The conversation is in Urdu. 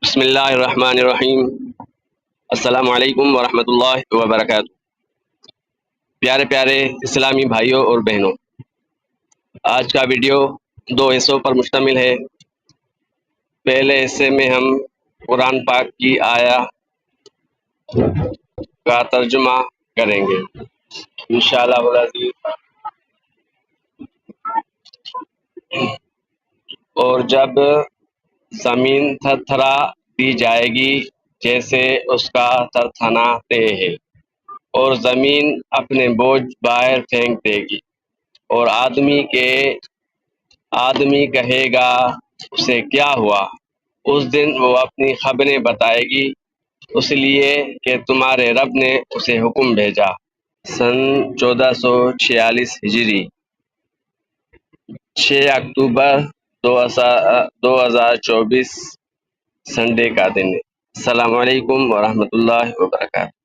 بسم اللہ الرحمن الرحیم۔ السلام علیکم ورحمۃ اللہ وبرکاتہ۔ پیارے پیارے اسلامی بھائیوں اور بہنوں، آج کا ویڈیو 2 حصوں پر مشتمل ہے۔ پہلے حصے میں ہم قرآن پاک کی آیا کا ترجمہ کریں گے انشاءاللہ العزیز، اور جب زمین تھر تھرا دی جائے گی جیسے اس کا تھرتھراتے ہے، اور زمین اپنے بوجھ باہر پھینک دے گی، اور آدمی کہے گا اسے کیا ہوا؟ اس دن وہ اپنی خبریں بتائے گی، اس لیے کہ تمہارے رب نے اسے حکم بھیجا۔ سن 1446 ہجری، 6 اکتوبر 2024 سنڈے کا دن ہے۔ السلام علیکم ورحمۃ اللہ وبرکاتہ۔